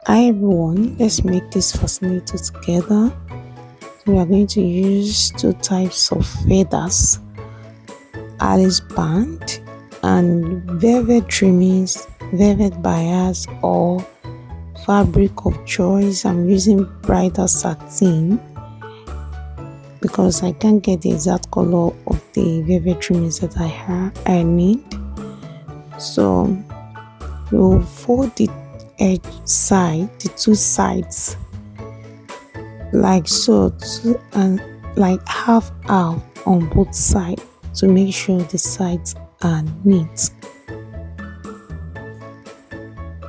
Hi everyone, let's make this fascinator together. So we are going to use two types of feathers, Alice band and velvet trimmings, velvet bias or fabric of choice. I'm using brighter satin because I can't get the exact color of the velvet trimmings that I need. So we'll fold the edge side, the two sides like so, and like half on both sides to make sure the sides are neat.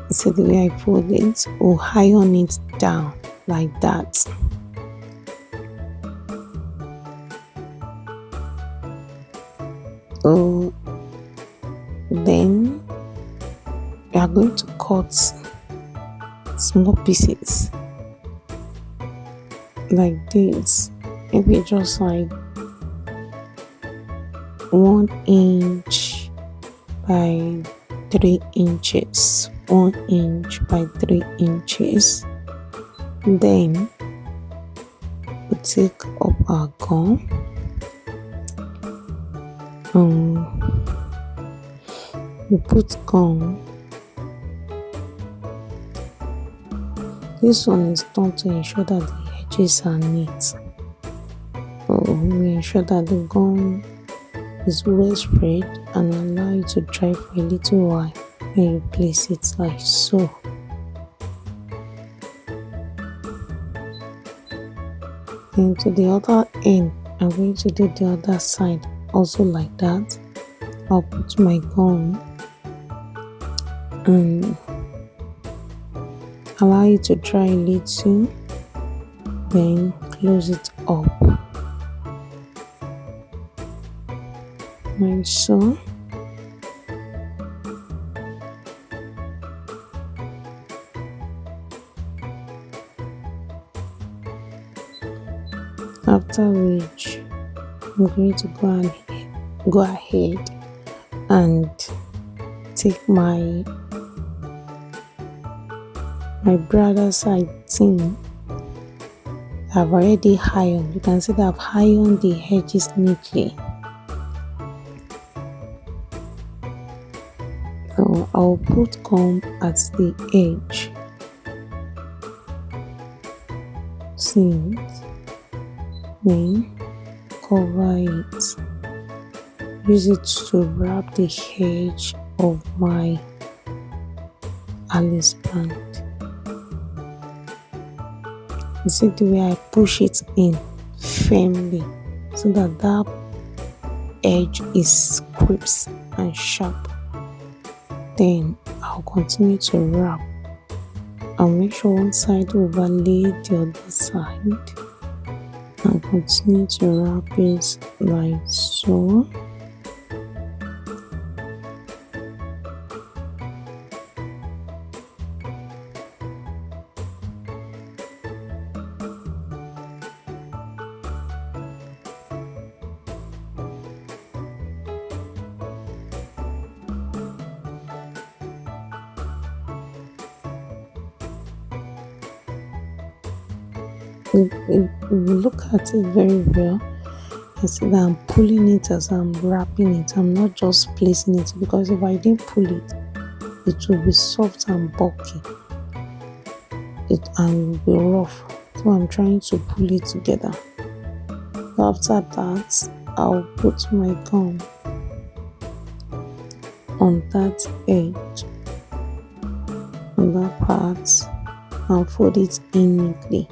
So the way I fold it, we'll iron it down like that. So then we are going to cut small pieces like this, maybe just like 1 inch by 3 inches, 1 inch by 3 inches. Then we take up our gum, we put gum. This one is done to ensure that the edges are neat. So we ensure that the gum is well spread and allow it to dry for a little while when you place it like so. Then to the other end, I'm going to do the other side also like that. I'll put my gum and allow it to dry a little, then close it up like so. After which I'm going to go ahead and take my bridal side seam. I've already ironed. You can see that I've ironed the edges neatly. So I'll put gum at the edge. See it? Then cover it. Use it to wrap the edge of my Alice band. You see the way I push it in firmly so that that edge is crisp and sharp. Then I'll continue to wrap. I'll make sure one side overlay the other side and continue to wrap it like so. If you look at it very well, I see that I'm pulling it as I'm wrapping it. I'm not just placing it, because if I didn't pull it, it will be soft and bulky and will be rough. So I'm trying to pull it together. After that, I'll put my gum on that edge, on that part, and fold it in neatly.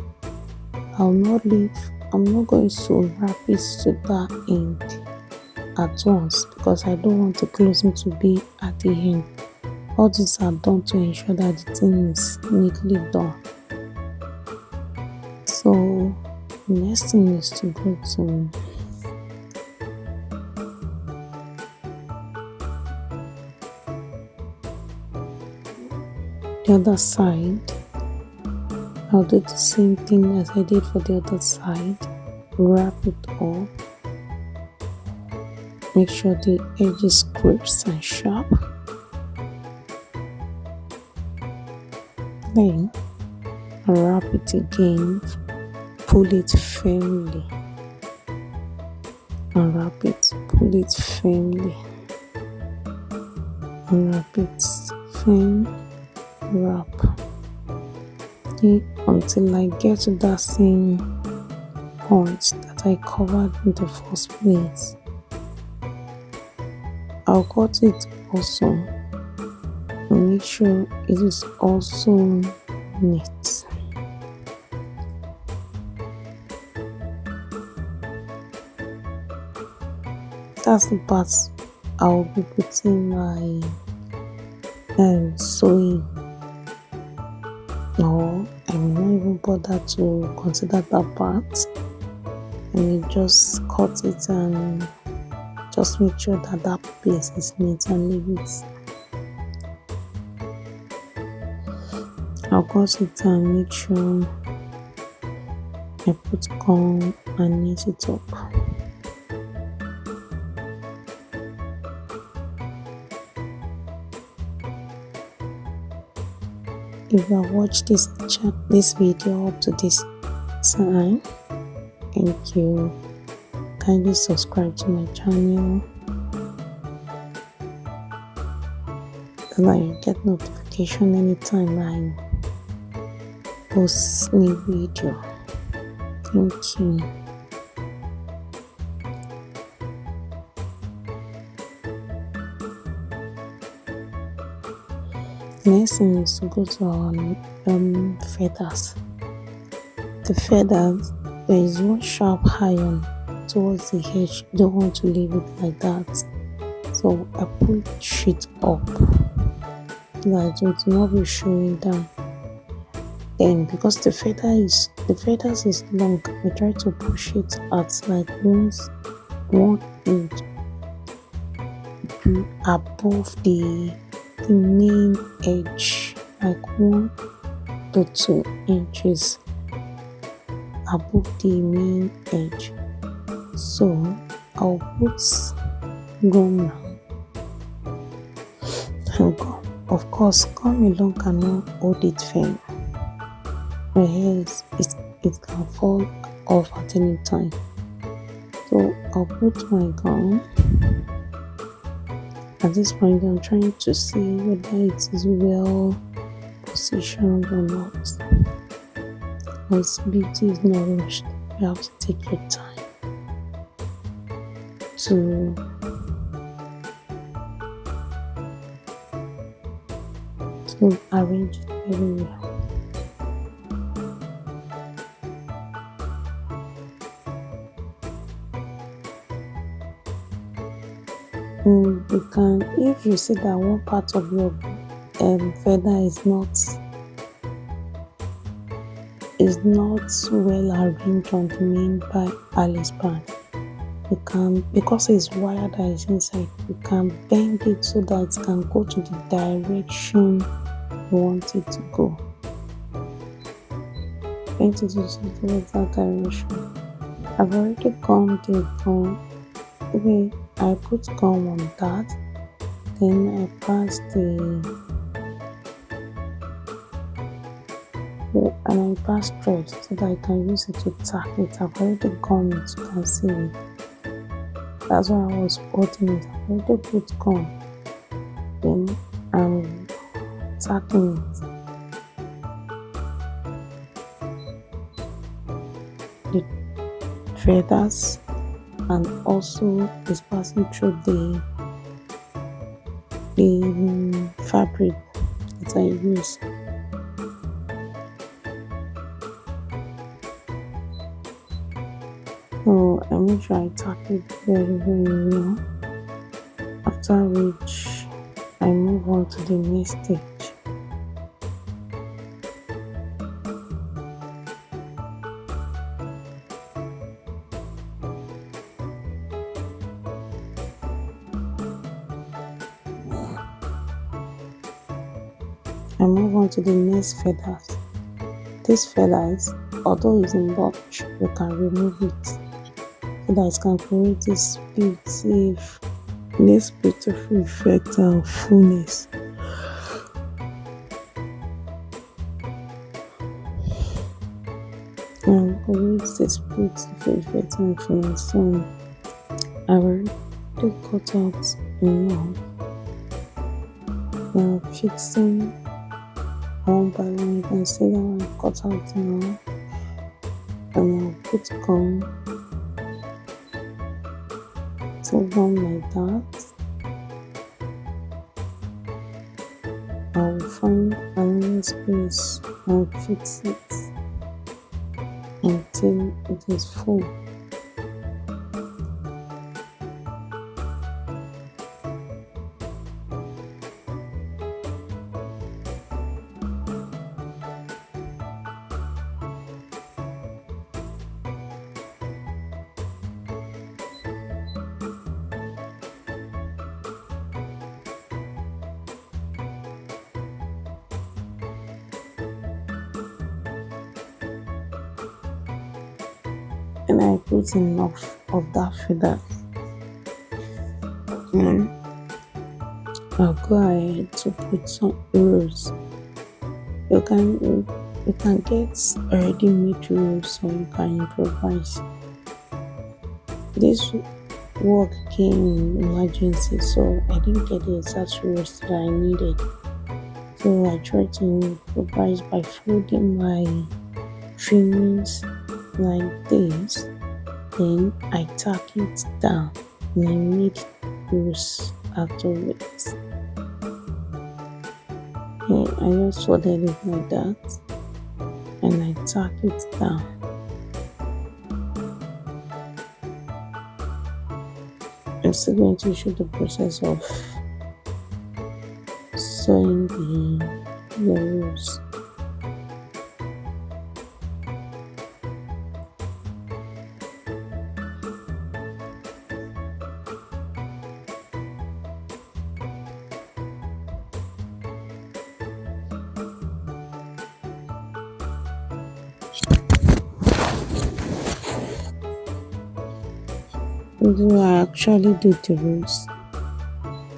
I'm not going to wrap it to that end at once because I don't want the closing to be at the end. All these are done to ensure that the thing is neatly done. So the next thing is to go to the other side. I'll do the same thing as I did for the other side. Wrap it up. Make sure the edge is crisp and sharp. Then wrap it again, pull it firmly, unwrap it, pull it firmly, unwrap it, firm, wrap it until I get to that same point that I covered in the first place. I'll cut it also and make sure it is also neat. That's the part I'll be putting my sewing, or I will not even bother to consider that part. I may just cut it and just make sure that that place is neat and leave it. I'll cut it and make sure I put gum and knit it up. If you have watched this video up to this time, thank you. Kindly subscribe to my channel so that you get notification anytime I post new video. Thank you. Next thing is to go to our feathers. The feathers, there is one sharp iron towards the edge. You don't want to leave it like that, so I push it up so that it will not be showing down. Then because the feathers is long, I try to push it at like 1 inch above the main edge, like 1 to 2 inches above the main edge. So I'll put gum now, and gum, of course, gum alone cannot hold it firm, else it can fall off at any time. So I'll put my gum. At this point, I'm trying to see whether it is well positioned or not. Because beauty is not rushed. You have to take your time to arrange it everywhere. You can, if you see that one part of your feather is not well arranged on the main Alice band, you can, because it's wire that is inside, you can bend it so that it can go to the direction you want it to go. Bend it towards that direction. I've already gone the gum. Okay, I put gum on that, then I pass and I pass thread so that I can use it to tack it. I've already gone it, you can see it. That's why I was holding it. I've already put gum, then I'm tacking it. The feathers, and also is passing through the fabric that I use. So I make sure I tack it very well, after which I move on to the next stage. I move on to the next feathers. These feathers, although it's in bunch, you can remove it so that it can create this beautiful effect and fullness. decorate the split favorite and finish. So I already cut out enough. Now fixing one by one. You can see that one cut out now. And I'll put gum to one like that. I will find another space and fix it until it is full. And I put enough of that feather. And I'll go ahead to put some rose. You can get already made rose, or you can improvise. This work came in emergency, so I didn't get the exact rose that I needed. So I tried to improvise by folding my trimmings like this, then I tack it down and I made rose out of it. And I just folded it like that and I tack it down. I'm still going to show the process of sewing the rose. Do I actually do the rose?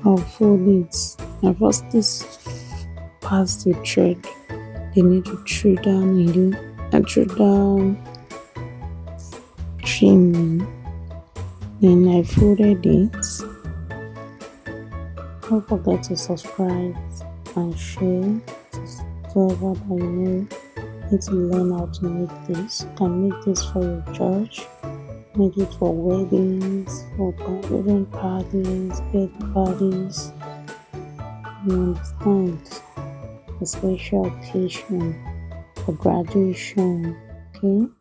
I'll fold it. I first this past the thread. They need to throw down needle and throw down trimming. Then I folded it. Don't forget to subscribe and share so that I know need to learn how to make this. You can make this for your church. Make it for weddings, for different parties, birthday parties. You understand? A special occasion, for graduation. Okay.